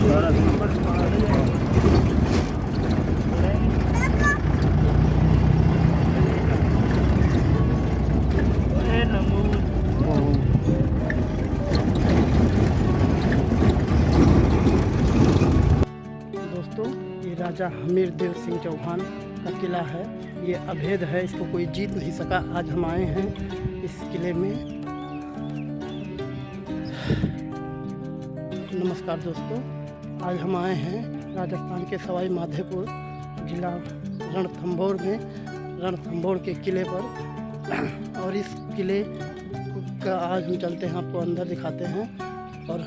दोस्तों, ये राजा हमीर देव सिंह चौहान का किला है। ये अभेद है, इसको कोई जीत नहीं सका। आज हम आए हैं इस किले में। नमस्कार दोस्तों, आज हम आए हैं राजस्थान के सवाई माधोपुर जिला रणथंभौर में, रणथंभौर के किले पर। और इस किले का आज हम चलते हैं, आपको अंदर दिखाते हैं। और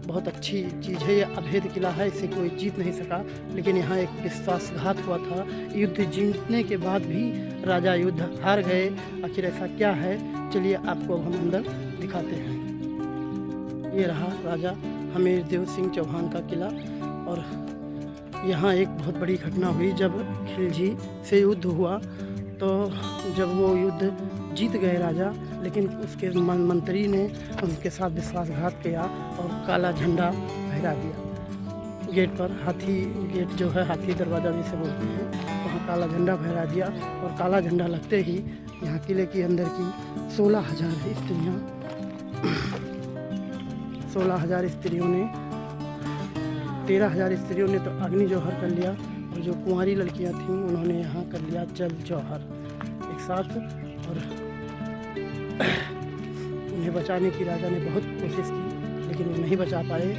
बहुत अच्छी चीज़ है, ये अभेद किला है, इसे कोई जीत नहीं सका। लेकिन यहाँ एक विश्वासघात हुआ था। युद्ध जीतने के बाद भी राजा युद्ध हार गए। आखिर ऐसा क्या है, चलिए आपको हम अंदर दिखाते हैं। ये रहा राजा हमीर देव सिंह चौहान का किला। और यहाँ एक बहुत बड़ी घटना हुई। जब खिलजी से युद्ध हुआ तो जब वो युद्ध जीत गए राजा, लेकिन उसके मंत्री ने उनके साथ विश्वासघात किया और काला झंडा फहरा दिया गेट पर। हाथी गेट जो है, हाथी दरवाज़ा भी से बोलते हैं, वहाँ काला झंडा फहरा दिया। और काला झंडा लगते ही यहाँ किले के अंदर की 16,000 स्त्रियाँ 16,000 स्त्रियों ने 13,000 स्त्रियों ने तो अग्नि जौहर कर लिया। और जो कुंवारी लड़कियाँ थीं उन्होंने यहाँ कर लिया जल जौहर एक साथ। और उन्हें बचाने की राजा ने बहुत कोशिश की, लेकिन वो नहीं बचा पाए।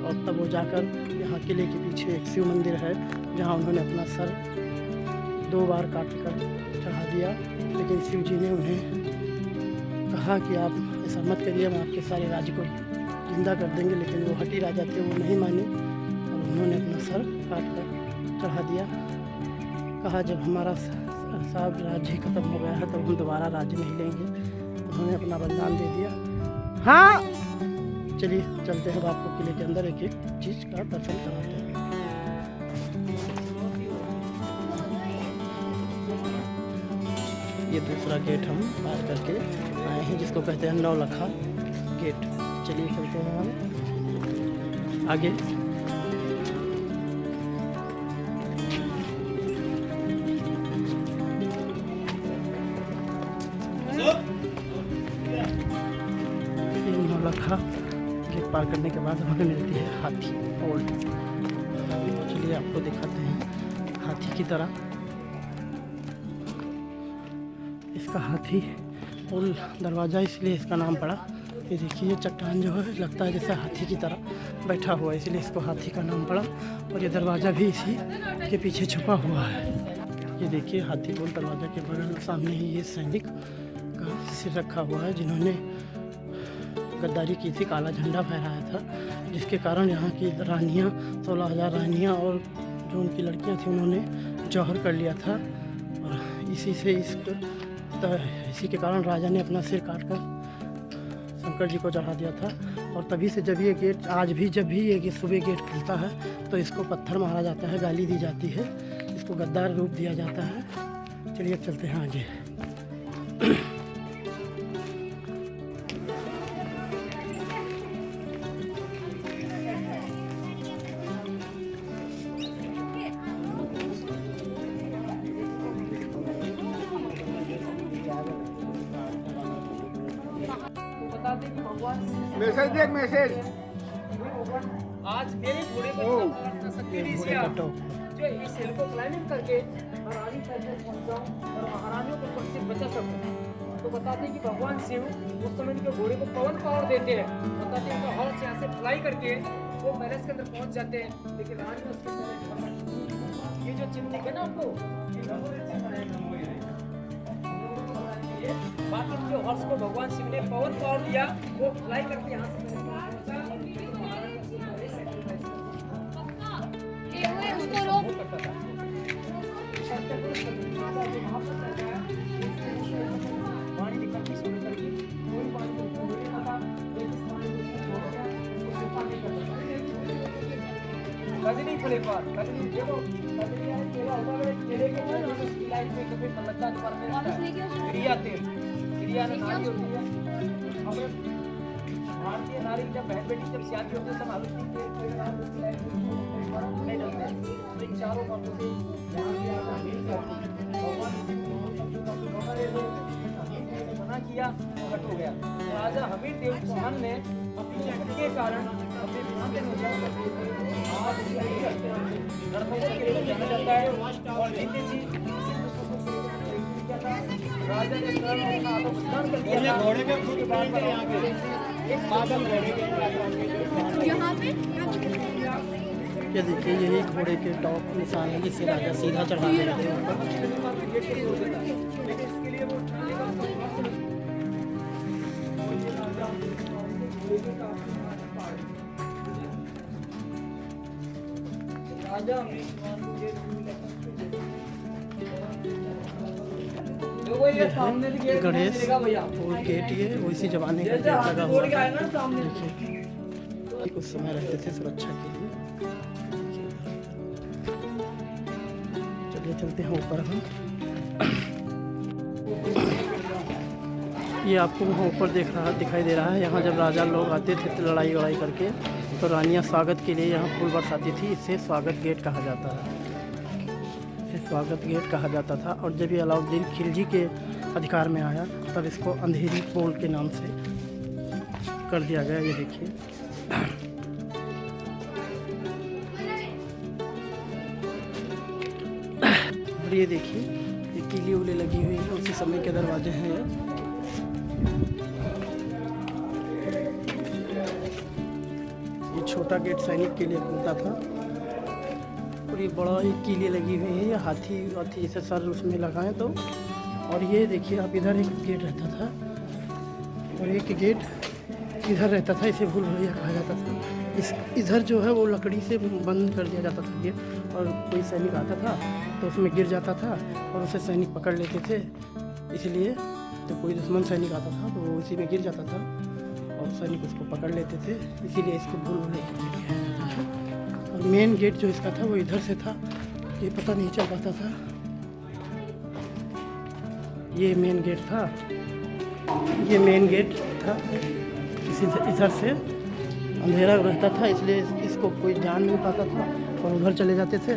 और तब वो जाकर यहाँ किले के पीछे एक शिव मंदिर है, जहाँ उन्होंने अपना सर 2 बार काट कर चढ़ा दिया। लेकिन शिव जी ने उन्हें कहा कि आप ऐसा मत करिए, हम आपके सारे राज्य को जिंदा कर देंगे। लेकिन वो हठी राजा थे, वो नहीं माने और उन्होंने अपना सर काट कर चढ़ा दिया। कहा जब हमारा सब राज्य खत्म हो गया है, तब हम दोबारा राज्य नहीं लेंगे। उन्होंने अपना बलिदान दे दिया। हाँ, चलिए चलते हैं, अब आपको किले के अंदर एक एक चीज़ का दर्शन कराते हैं। ये दूसरा गेट हम पार करके आए हैं, जिसको कहते हैं नौलखा गेट। चलिए चलते हैं हम आगे। नौलखा गेट पार करने के बाद हमें मिलती है हाथी ओल्ड। चलिए आपको दिखाते हैं हाथी की तरह। इसका हाथी ओल्ड दरवाज़ा, इसलिए इसका नाम पड़ा। ये देखिए, ये चट्टान जो है लगता है जैसे हाथी की तरह बैठा हुआ है, इसलिए इसको हाथी का नाम पड़ा। और ये दरवाज़ा भी इसी के पीछे छुपा हुआ है। ये देखिए, हाथी ओल्ड दरवाज़ा के बगल में सामने ही ये सैनिक का सिर रखा हुआ है, जिन्होंने गद्दारी की थी, काला झंडा फहराया था, जिसके कारण यहाँ की रानियाँ 16,000 रानियाँ और जो उनकी लड़कियाँ थीं उन्होंने जौहर कर लिया था। और इसी के कारण राजा ने अपना सिर काट कर शंकर जी को चढ़ा दिया था। और तभी से जब ये गेट, आज भी जब भी ये सुबह गेट खुलता है तो इसको पत्थर मारा जाता है, गाली दी जाती है, इसको गद्दार रूप दिया जाता है। चलिए चलते हैं आगे। मैसेज देख, मैसेज आज मेरे घोड़े को जो इस हिल को क्लाइंबिंग करके महारानी तक पहुंच जाऊं और महारानियों को से बचा सकूं। तो बताते हैं कि भगवान शिव उस समय इनके घोड़े को पवन पावर देते हैं। बताते हैं उनका हॉर्स यहाँ से फ्लाई करके वो पैलेस के अंदर पहुंच जाते हैं। लेकिन रानी उसके ये जो चिन्ह दिखे ना आपको, बाकी जो हॉर्स को भगवान शिव ने पवन पावर दिया, वो फ्लाई करके यहाँ से उसको रोक पानी निकलती शुरू करके कोई पानी नहीं आता। कजनी खुले पर कजनी देखो, कजनी है केला होगा, मेरे केले के ऊपर उसकी लाइफ में कभी पलटा पर में क्रिया तेल क्रिया ने नारी होती है। भारतीय नारी जब बहन बेटी जब शादी होती है सब आलोचना नहीं डलते हैं। तो इन चारों बातों से यहाँ पे आता है भगवान मना किया तो हट हो गया। राजा हमीर देव चौहान ने अपनी शक्ति के कारण अपने आज रणथंभौर के लिए जाना जाता है और नीति जी राजा ने स्वयं अपना आत्मबलिदान कर दिया। घोड़े के खुद बात पर यहाँ पे बादल घोड़े के यहाँ पे ये देखिए यही घोड़े के टॉप निशान है जिससे राजा सीधा चढ़ा देते हैं ऊपर। राजा गणेश और गेट ये उसी जमाने का गेट लगा हुआ था। देखिए कुछ समय रहते थे सुरक्षा के लिए। चलिए चलते हैं ऊपर हम। ये आपको वहाँ ऊपर दिखाई दे रहा है। यहाँ जब राजा लोग आते थे तो लड़ाई वड़ाई करके तो रानियाँ स्वागत के लिए यहाँ फूल बरसाती थी। इससे स्वागत गेट कहा जाता है, इसे स्वागत गेट कहा जाता था। और जब ये अलाउद्दीन खिलजी के अधिकार में आया तब इसको अंधेरी पोल के नाम से कर दिया गया। ये देखिए और ये देखिए ये कीली उले लगी हुई है, उसी समय के दरवाजे हैं ये छोटा गेट सैनिक के लिए खुलता था और ये बड़ा एक कीली लगी हुई है। ये हाथी जैसे सर उसमें लगाएं तो। और ये देखिए आप इधर एक गेट रहता था और एक गेट इधर रहता था, इसे भूल भुलैया कहा जाता था। इधर जो है वो लकड़ी से बंद कर दिया जाता था गेट और कोई सैनिक आता था तो उसमें गिर जाता था और उसे सैनिक पकड़ लेते थे। इसलिए तो कोई दुश्मन सैनिक आता था तो वो उसी में गिर जाता था और सैनिक उसको पकड़ लेते थे। इसीलिए इसको भूल भुलैया गेट कहा जाता है। और मेन गेट जो इसका था वो इधर से था, ये पता नहीं चल पाता था। ये मेन गेट था, ये मेन गेट था। इधर से अंधेरा रहता था इसलिए इसको कोई जान नहीं पाता था और उधर चले जाते थे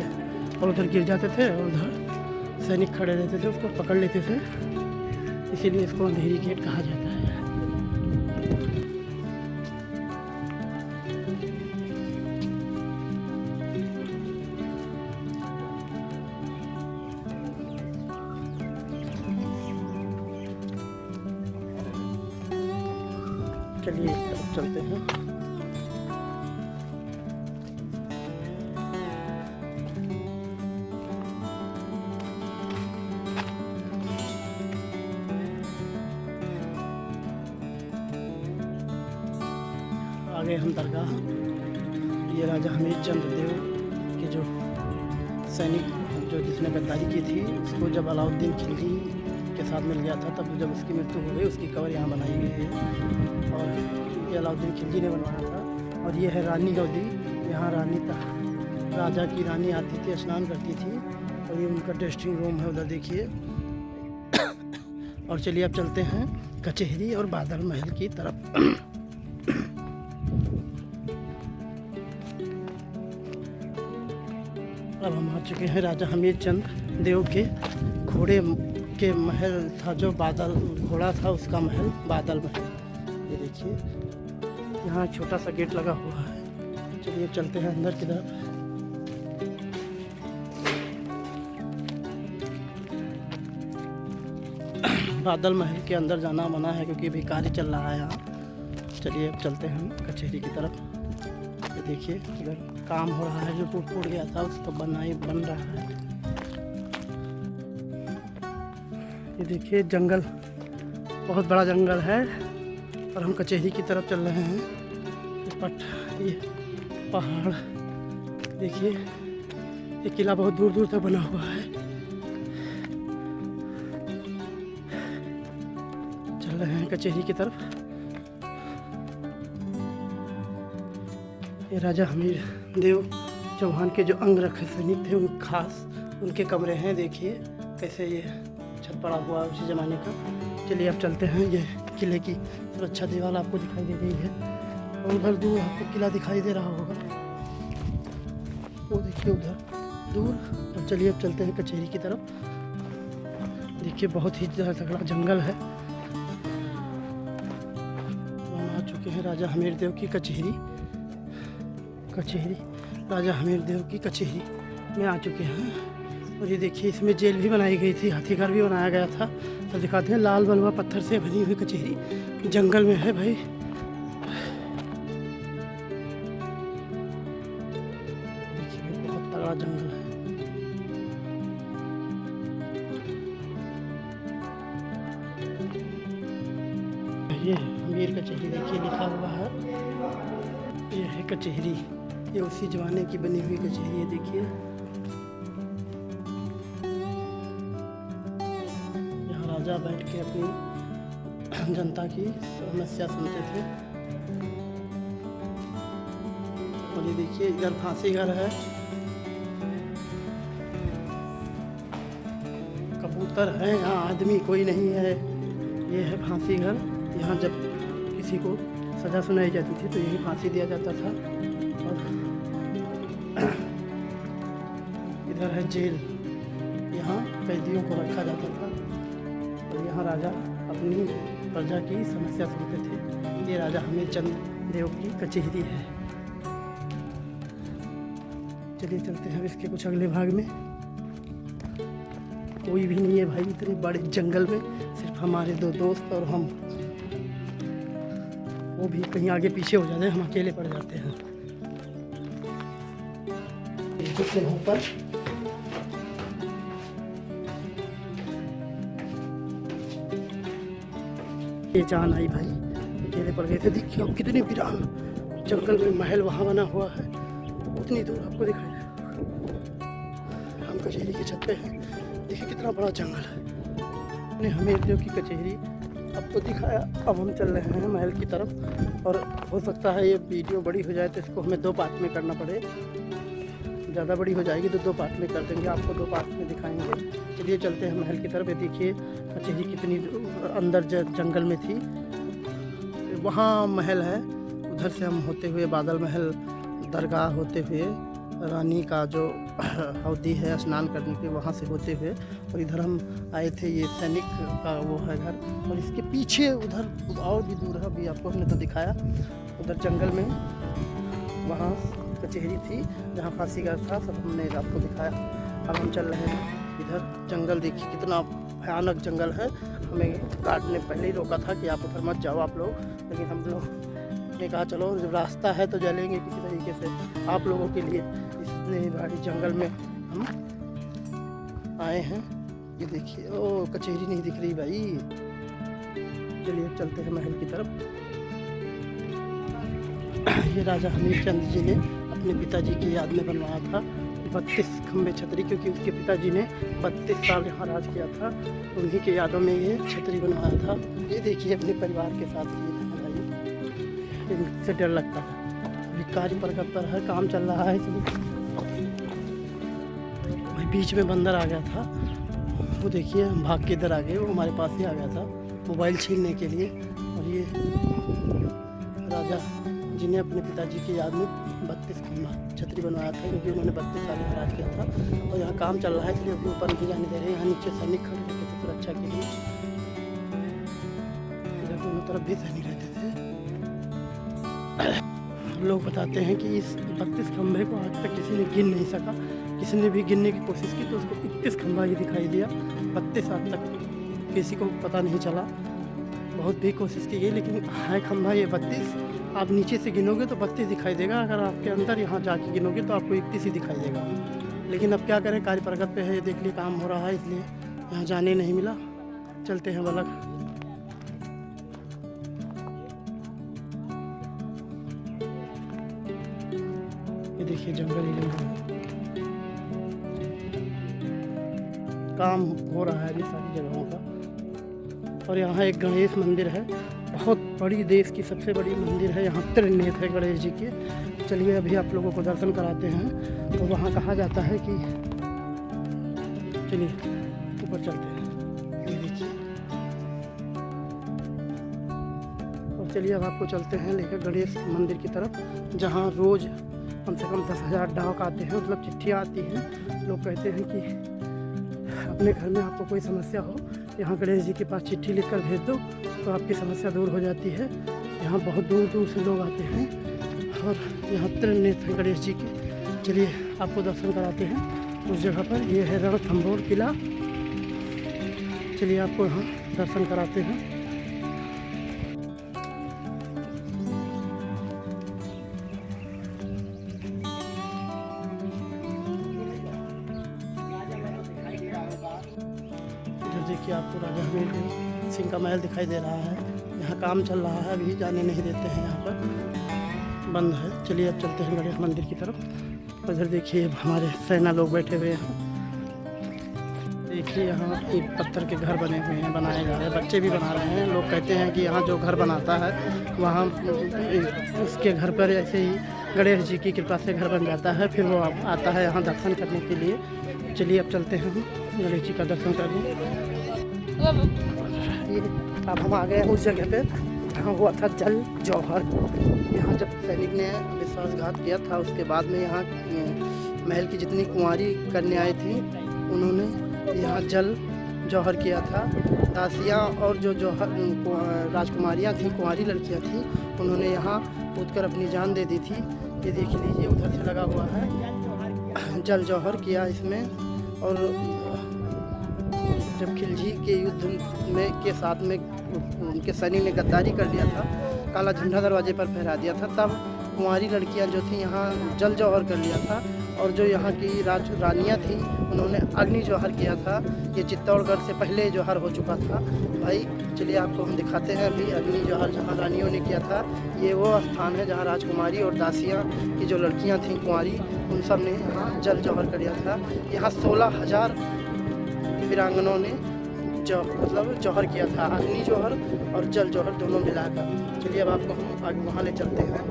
और उधर गिर जाते थे और उधर सैनिक खड़े रहते थे, उसको पकड़ लेते थे। इसीलिए इसको अंधेरी गेट कहा जाता है। चलिए इस तरफ चलते हैं। आगे हम दरगाह, ये राजा हमीर चंद देव के जो सैनिक जो जिसने गद्दारी की थी उसको जब अलाउद्दीन खिलजी के साथ मिल गया था तब जब उसकी मृत्यु हो गई उसकी कब्र यहाँ बनाई गई है और ये अलाउद्दीन खिलजी ने बनवाया था। और ये है रानी गौदी, यहाँ राजा की रानी आती थी, स्नान करती थी और ये उनका ड्रेसिंग रूम है, उधर देखिए। और चलिए अब चलते हैं कचहरी और बादल महल की तरफ। अब हम आ चुके हैं राजा हमीर चंद देव के घोड़े के महल था, जो बादल घोड़ा था उसका महल बादल महल। ये देखिए यहाँ छोटा सा गेट लगा हुआ है। चलिए चलते हैं अंदर की तरफ। बादल महल के अंदर जाना मना है क्योंकि अभी कार्य चल रहा है यहाँ। चलिए अब चलते हैं हम कचहरी की तरफ। ये देखिए इधर काम हो रहा है, जो टूट गया था उसको बन रहा है। ये देखिए जंगल, बहुत बड़ा जंगल है और हम कचहरी की तरफ चल रहे हैं। ये पहाड़ देखिए, ये किला बहुत दूर दूर तक बना हुआ है। चल रहे हैं कचहरी की तरफ। ये राजा हमीर देव चौहान के जो अंग रखे सैनिक थे उन खास उनके कमरे हैं। देखिए कैसे ये छत पड़ा हुआ उसी ज़माने का। चलिए अब चलते हैं। ये किले की सुरक्षा दीवार आपको दिखाई दे रही है। और उधर दूर आपको किला दिखाई दे रहा होगा, वो देखिए उधर दूर। और चलिए अब चलते हैं कचहरी की तरफ। देखिए बहुत ही तगड़ा जंगल है। हम आ चुके हैं राजा हमीरदेव की कचहरी राजा हमीरदेव की कचहरी में आ चुके हैं। और ये देखिए इसमें जेल भी बनाई गई थी, हाथीघर भी बनाया गया था। तो दिखाते हैं, लाल बलुआ पत्थर से बनी हुई कचहरी जंगल में है भाई। देखिए बहुत तगड़ा जंगल है। ये हमीर कचहरी देखिए लिखा हुआ है, ये है कचहरी। ये उसी जमाने की बनी हुई कचहरी है। देखिए यहाँ राजा बैठ के अपनी जनता की समस्या सुनते थे। और ये देखिए इधर फांसी घर है, कबूतर है, यहाँ आदमी कोई नहीं है। ये है फांसी घर। यहाँ जब किसी को सज़ा सुनाई जाती थी तो यही फांसी दिया जाता था। और इधर है जेल, यहाँ कैदियों को रखा जाता था। और यहाँ राजा अपनी प्रजा की समस्या सुनते थे। ये राजा हमीरचंद देव की कचहरी है। चलिए चलते हैं इसके कुछ अगले भाग में। कोई भी नहीं है भाई इतने बड़े जंगल में, सिर्फ हमारे दो दोस्त और हम। वो भी कहीं आगे पीछे हो जाते हैं, हम अकेले पड़ जाते हैं। से ऊपर ये जान आई भाई, अकेले पड़ गए थे। देखिए अब कितनी वीरान जंगल में महल वहाँ बना हुआ है, उतनी दूर आपको दिखाई दे। हम कचहरी की छत पे हैं। देखिए कितना बड़ा जंगल है। हमने हमीरदेव की कचहरी आपको दिखाया। अब हम चल रहे हैं महल की तरफ। और हो सकता है ये वीडियो बड़ी हो जाए तो इसको हमें 2 पार्ट में करना पड़े। ज़्यादा बड़ी हो जाएगी तो 2 पार्ट में कर देंगे, आपको 2 पार्ट में दिखाएंगे। चलिए चलते हैं महल की तरफ। ये देखिए कचहरी कितनी अंदर जंगल में थी। वहाँ महल है, उधर से हम होते हुए बादल महल दरगाह होते हुए रानी का जो हौदी है स्नान करने के, वहाँ से होते हुए और इधर हम आए थे। ये सैनिक का वो है घर। और इसके पीछे उधर और भी दूर है, अभी आपको हमने तो दिखाया। उधर जंगल में वहाँ कचहरी थी जहाँ फांसी घर था, सब हमने आपको दिखाया। अब हम चल रहे हैं इधर। जंगल देखिए कितना भयानक जंगल है। हमें गार्ड ने पहले ही रोका था कि आप उधर मत जाओ आप लोग, लेकिन हम लोग ने कहा चलो जब रास्ता है तो जलेंगे किसी तरीके से आप लोगों के लिए। इतने भारी जंगल में हम आए हैं। ये देखिए ओ कचहरी नहीं दिख रही भाई। चलिए चलते हैं महल की तरफ। ये राजा हमीरचंद जी ने अपने पिताजी की याद में बनवाया था 32 खंबे छतरी, क्योंकि उसके पिताजी ने 32 साल यहाँ राज किया था। उन्हीं के यादों में ये छतरी बनवाया था। ये देखिए अपने परिवार के साथ ये भाई, इनसे डर लगता है। अभी कार्य प्रगति पर है, काम चल रहा है इसलिए। भाई बीच में बंदर आ गया था, वो देखिए हम भाग के इधर आ गए। वो हमारे पास ही आ गया था मोबाइल छीनने के लिए। और ये राजा जिन्हें अपने पिताजी की याद में 32 खंबा छतरी बनवाया था, क्योंकि उन्होंने 32 साल यहाँ राज किया था। और यहाँ काम चल रहा है इसलिए अभी ऊपर नहीं जाने दे रहे हैं। यहाँ नीचे सैनिक खड़े रहते थे सुरक्षा के लिए। इधर दोनों तरफ भी सैनिक रहते थे। लोग बताते हैं कि इस 32 खंभे को आज तक किसी ने गिन नहीं सका। किसी ने भी गिनने की कोशिश की तो उसको 31 खंभा ही दिखाई दिया। 32 साल तक किसी को पता नहीं चला। बहुत भी कोशिश की गई, लेकिन है खंभा ये 32। आप नीचे से गिनोगे तो 32 दिखाई देगा, अगर आपके अंदर यहाँ जाके गिनोगे तो आपको 31 ही दिखाई देगा। लेकिन अब क्या करें, कार्य प्रगति पे है, ये देख लिए काम हो रहा है, इसलिए यहाँ जाने नहीं मिला। चलते हैं बलक। ये देखिए जंगल ही जंगल काम हो रहा है अभी सारी जगहों का। और यहाँ एक गणेश मंदिर है, बहुत बड़ी, देश की सबसे बड़ी मंदिर है। यहाँ त्रिनेत्र है गणेश जी के। चलिए अभी आप लोगों को दर्शन कराते हैं। तो वहाँ कहा जाता है कि चलिए ऊपर चलते हैं। ये देखिए, और चलिए अब आपको चलते हैं लेकर गणेश मंदिर की तरफ, जहाँ रोज़ कम से कम 10,000 डाक आते हैं, मतलब चिट्ठियाँ आती हैं। लोग कहते हैं कि अपने घर में आपको कोई समस्या हो, यहाँ गणेश जी के पास चिट्ठी लिखकर भेज दो तो आपकी समस्या दूर हो जाती है। यहाँ बहुत दूर दूर से लोग आते हैं और यहाँ त्रिनेत्र हैं गणेश जी के। चलिए आपको दर्शन कराते हैं उस जगह पर। ये है रणथंभौर किला। चलिए आपको यहाँ दर्शन कराते हैं। इधर देखिए आपको राजा हमीर सिंह का महल दिखाई दे रहा है। यहाँ काम चल रहा है, अभी जाने नहीं देते हैं, यहाँ पर बंद है। चलिए अब चलते हैं गणेश मंदिर की तरफ। उधर देखिए हमारे सेना लोग बैठे हुए हैं। देखिए यहाँ एक पत्थर के घर बने हुए हैं, बनाए जा रहे हैं, बच्चे भी बना रहे हैं। लोग कहते हैं कि यहाँ जो घर बनाता है वहाँ उसके घर पर ऐसे ही गणेश जी की कृपा से घर बन जाता है, फिर वो आता है यहाँ दर्शन करने के लिए। चलिए अब चलते हैं हम गणेश जी का दर्शन करने। अब हम आ गए उस जगह पे जहाँ हुआ था जल जौहर। यहाँ जब सैनिक ने विश्वासघात किया था, उसके बाद में यहाँ महल की जितनी कुंवारी कन्याएं थी उन्होंने यहाँ जल जौहर किया था। दासियाँ और जो जौहर राजकुमारियाँ थीं, कुंवारी लड़कियाँ थीं, उन्होंने यहाँ कूदकर अपनी जान दे दी थी। ये देख लीजिए उधर से लगा हुआ है, जल जौहर किया इसमें। और जब खिलजी के युद्ध में के साथ में उनके सैनिक ने गद्दारी कर दिया था, काला झंडा दरवाजे पर फहरा दिया था, तब कुंवारी लड़कियां जो थी यहाँ जल जौहर कर लिया था। और जो यहाँ की रानियाँ थीं उन्होंने अग्नि जौहर किया था। ये चित्तौड़गढ़ से पहले जौहर हो चुका था भाई। चलिए आपको हम दिखाते हैं अभी अग्नि जौहर जहाँ रानियों ने किया था। ये वो स्थान है जहाँ राजकुमारी और दासियाँ की जो लड़कियाँ थीं कुंवारी, उन सब ने यहाँ जल जौहर कर दिया था। यहाँ 16,000 वीरांगनों ने मतलब जौहर किया था, अग्नि जौहर और जल जौहर दोनों मिलाकर। चलिए अब आपको हम आगे वहाँ ले चलते हैं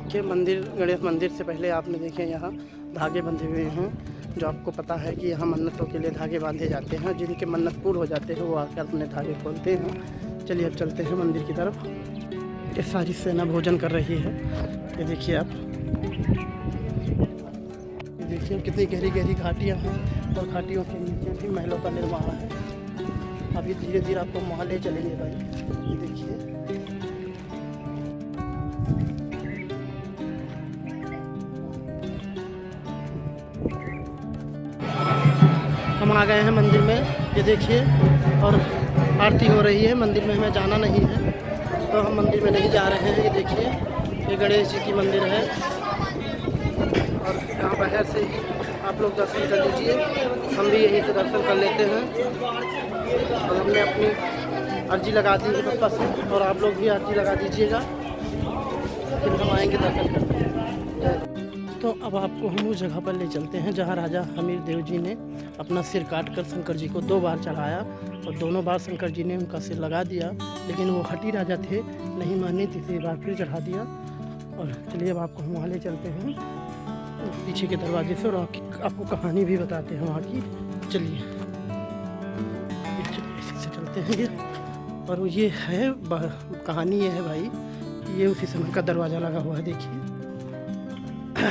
कि मंदिर, गणेश मंदिर से पहले आपने देखे यहाँ धागे बंधे हुए हैं, जो आपको पता है कि यहाँ मन्नतों के लिए धागे बांधे जाते हैं। जिनके मन्नत पूर्ण हो जाते हैं वो आकर अपने धागे खोलते हैं। चलिए अब चलते हैं मंदिर की तरफ। ये सारी सेना भोजन कर रही है। ये देखिए आप, ये देखिए कितनी गहरी गहरी घाटियाँ हैं और घाटियों के नीचे भी महलों का निर्माण है। अभी धीरे धीरे आपको वहाँ ले चलेंगे भाई। ये देखिए हम आ गए हैं मंदिर में। ये देखिए और आरती हो रही है। मंदिर में हमें जाना नहीं है तो हम मंदिर में नहीं जा रहे हैं। ये देखिए ये गणेश जी की मंदिर है और यहाँ बाहर से ही आप लोग दर्शन कर लीजिए। हम भी यहीं से दर्शन कर लेते हैं और हमने अपनी अर्जी लगा दी है पप्पा से, और आप लोग भी अर्जी लगा दीजिएगा, फिर हम आएंगे दर्शन करने। तो अब आपको हम उस जगह पर ले चलते हैं जहाँ राजा हमीर देव जी ने अपना सिर काटकर शंकर जी को 2 बार चढ़ाया, और दोनों बार शंकर जी ने उनका सिर लगा दिया, लेकिन वो हठी राजा थे, नहीं माने, तीसरी बार फिर चढ़ा दिया। और चलिए अब आपको हम वहाँ ले चलते हैं पीछे के दरवाजे से, और आपको कहानी भी बताते हैं वहाँ की। चलिए इसी से चलते हैं ये। और ये है कहानी, ये है भाई, ये उसी समय का दरवाज़ा लगा हुआ है। देखिए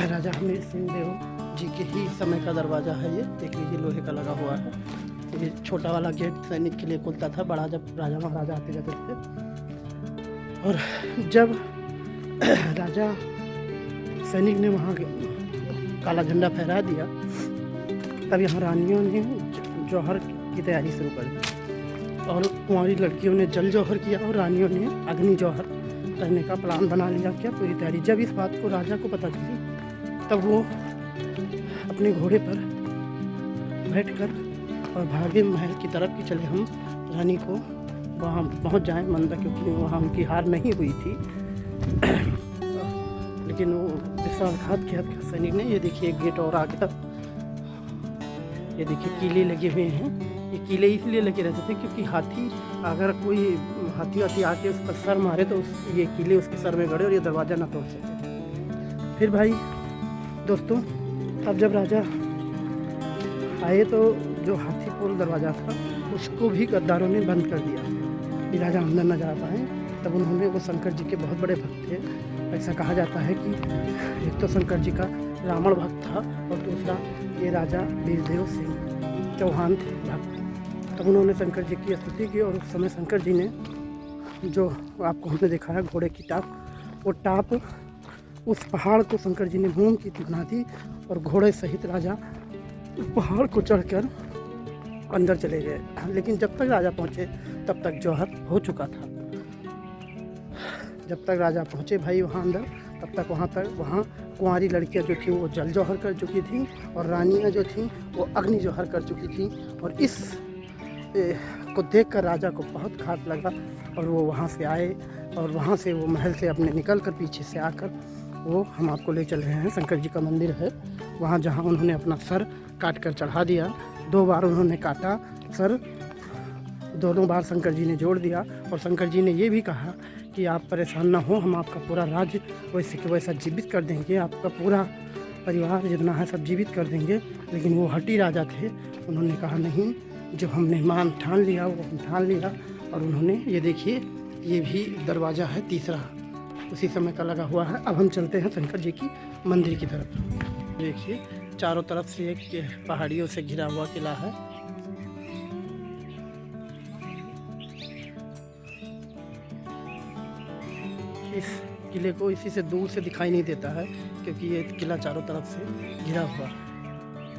राजा हमीर सिंह देव जी के ही समय का दरवाज़ा है ये। देख लीजिए लोहे का लगा हुआ है। ये छोटा वाला गेट सैनिक के लिए खुलता था, बड़ा जब राजा महाराजा आते जाते थे। और जब राजा सैनिक ने वहाँ काला झंडा फहरा दिया, तब यहाँ रानियों ने जौहर की तैयारी शुरू कर दी, और कुंवारी लड़कियों ने जल जौहर किया और रानियों ने अग्नि जौहर करने का प्लान बना लिया। क्या पूरी तैयारी। जब इस बात को राजा को पता चली, तब वो अपने घोड़े पर बैठकर और भागे महल की तरफ कि चले हम रानी को वहाँ पहुँच जाएं मंदिर, क्योंकि वहाँ उनकी हार नहीं हुई थी। लेकिन वो विश्वासघात किया सैनिक ने। ये देखिए गेट और आगे तक ये देखिए कीले लगे हुए हैं। ये कीले इसलिए लगे रहते थे क्योंकि हाथी, अगर कोई हाथी आके उस पर सर मारे तो ये कीले उसके सर में गड़े और ये दरवाज़ा ना तोड़ सके। फिर भाई दोस्तों, अब जब राजा आए तो जो हाथी पोल दरवाज़ा था उसको भी गद्दारों ने बंद कर दिया कि राजा अंदर न जा पाए। तब उन्होंने, वो शंकर जी के बहुत बड़े भक्त थे। ऐसा कहा जाता है कि एक तो शंकर जी का रावण भक्त था और दूसरा ये राजा वीरदेव सिंह चौहान थे भक्त। तब उन्होंने शंकर जी की स्तुति की और उस समय शंकर जी ने, जो आपको हमने देखा है घोड़े की टाप, वो टाप उस पहाड़ को शंकर जी ने मोम की बना दी और घोड़े सहित राजा पहाड़ को चढ़कर अंदर चले गए। लेकिन जब तक राजा पहुँचे तब तक जौहर हो चुका था। जब तक राजा पहुँचे भाई वहाँ अंदर, तब तक वहाँ कुंवारी लड़कियाँ जो थीं वो जल जौहर कर चुकी थीं और रानियाँ जो थीं वो अग्नि जौहर कर चुकी थीं। और इस को देखकर राजा को बहुत घात लगा और वो वहाँ से आए और वहाँ से वो महल से अपने निकल कर पीछे से आकर वो हम आपको ले चल रहे हैं। शंकर जी का मंदिर है वहाँ, जहाँ उन्होंने अपना सर काट कर चढ़ा दिया। 2 बार उन्होंने काटा सर, दोनों बार शंकर जी ने जोड़ दिया। और शंकर जी ने ये भी कहा कि आप परेशान ना हो, हम आपका पूरा राज्य वैसे के वैसा जीवित कर देंगे, आपका पूरा परिवार जितना है सब जीवित कर देंगे। लेकिन वो हठी राजा थे, उन्होंने कहा नहीं, जो हमने मान ठान लिया वो हम ठान लिया। और उन्होंने, ये देखिए ये भी दरवाज़ा है तीसरा, उसी समय का लगा हुआ है। अब हम चलते हैं शंकर जी की मंदिर की तरफ। देखिए चारों तरफ से एक पहाड़ियों से घिरा हुआ किला है। इस किले को इसी से दूर से दिखाई नहीं देता है क्योंकि ये किला चारों तरफ से घिरा हुआ है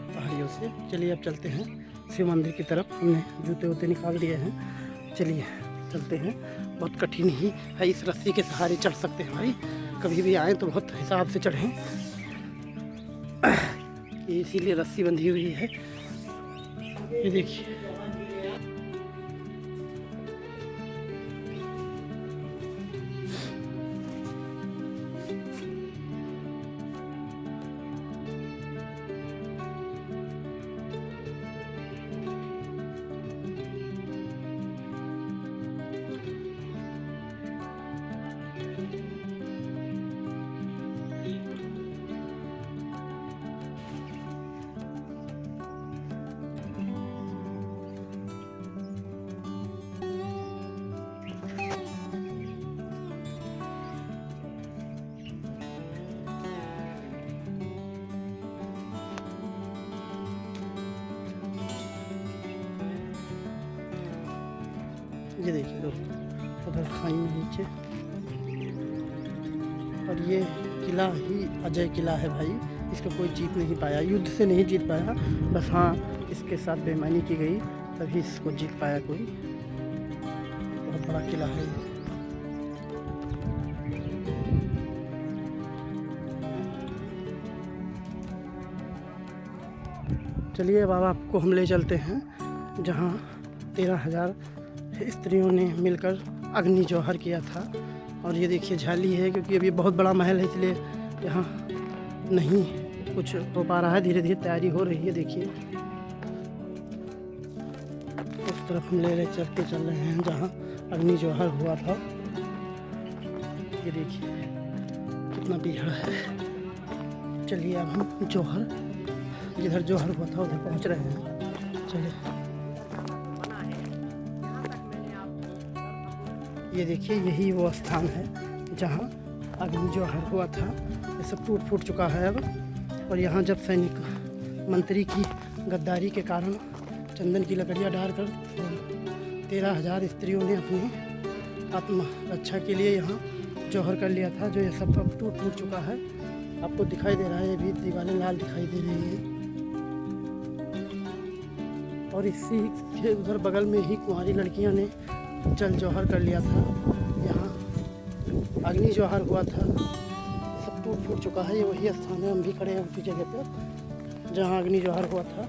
पहाड़ियों से। चलिए अब चलते हैं शिव मंदिर की तरफ। हमने जूते वूते निकाल दिए हैं, चलिए चलते हैं। बहुत कठिन ही है, इस रस्सी के सहारे चढ़ सकते हैं भाई। कभी भी आए तो बहुत हिसाब से चढ़ें, इसीलिए रस्सी बंधी हुई है। ये देखिए ये देखिए दोस्तों, उधर खाई में नीचे, और ये किला ही अजय किला है भाई। इसको कोई जीत नहीं पाया, युद्ध से नहीं जीत पाया, बस हाँ इसके साथ बेईमानी की गई तभी इसको जीत पाया कोई। बहुत बड़ा किला है ये। चलिए अब आपको हम ले चलते हैं जहाँ 13,000 स्त्रियों ने मिलकर अग्नि जौहर किया था। और ये देखिए झाली है, क्योंकि अभी बहुत बड़ा महल है इसलिए यहाँ नहीं कुछ हो पा रहा है, धीरे धीरे तैयारी हो रही है। देखिए उस तरफ हम चल रहे हैं जहाँ अग्नि जौहर हुआ था। ये देखिए कितना भीड़ है। चलिए अब हम जौहर, जिधर जौहर हुआ था उधर पहुँच रहे हैं। चलिए ये देखिए यही वो स्थान है जहाँ अग्नि जौहर हुआ था। ये सब टूट फूट चुका है अब। और यहाँ जब सैनिक मंत्री की गद्दारी के कारण चंदन की लकड़ियाँ डालकर 13,000 स्त्रियों ने अपनी आत्मरक्षा के लिए यहाँ जौहर कर लिया था, जो ये सब अब टूट फूट चुका है। आपको दिखाई दे रहा है, ये भी दीवारें लाल दिखाई दे रही है। और इसी के उधर बगल में ही कुंवारी लड़कियाँ ने जल जौहर कर लिया था। यहाँ अग्नि जौहर हुआ था, सब टूट फूट चुका है। ये वही स्थान है, हम भी खड़े हैं उसी जगह पर जहाँ अग्नि जौहर हुआ था।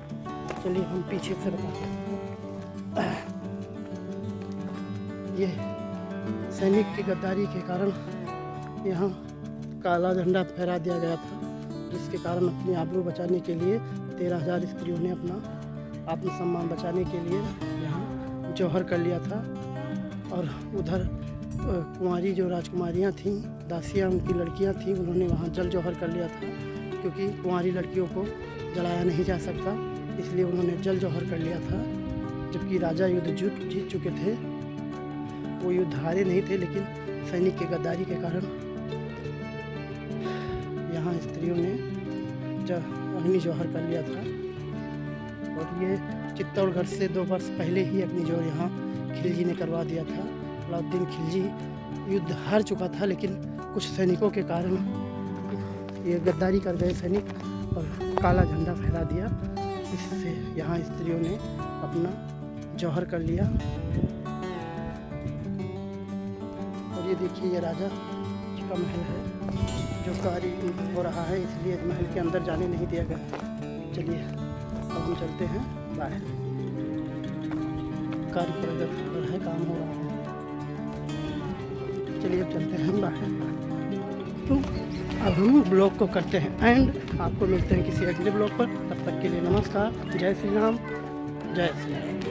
चलिए हम पीछे से बताते हैं। ये सैनिक की गद्दारी के कारण यहाँ काला झंडा फहरा दिया गया था, जिसके कारण अपनी आबरू बचाने के लिए 13,000 स्त्रियों ने अपना आत्मसम्मान बचाने के लिए यहाँ जौहर कर लिया था। और उधर कुंवारी जो राजकुमारियाँ थीं, दासियाँ, उनकी लड़कियाँ थीं, उन्होंने वहाँ जल जौहर कर लिया था, क्योंकि कुंवारी लड़कियों को जलाया नहीं जा सकता, इसलिए उन्होंने जल जौहर कर लिया था। जबकि राजा युद्ध जीत चुके थे वो युद्ध हारे नहीं थे, लेकिन सैनिक के गद्दारी के कारण यहाँ स्त्रियों ने अग्नि जौहर कर लिया था। और ये चित्तौड़गढ़ से 2 वर्ष पहले ही अग्नि जौहर यहाँ खिलजी ने करवा दिया था। अलाउद्दीन खिलजी युद्ध हार चुका था, लेकिन कुछ सैनिकों के कारण ये गद्दारी कर गए सैनिक और काला झंडा फहरा दिया। इससे यहाँ स्त्रियों ने अपना जौहर कर लिया। और ये देखिए, ये राजा जी का महल है जो कार्य हो रहा है, इसलिए इस महल के अंदर जाने नहीं दिया गया। चलिए अब हम चलते हैं बाहर। कार्य प्रगति हो रहा है, काम हो रहा है। चलिए अब चलते हैं बाहर। तो अब हम ब्लॉग को करते हैं एंड आपको मिलते हैं किसी अगले ब्लॉग पर। तब तक के लिए नमस्कार। जय श्री राम, जय श्री राम।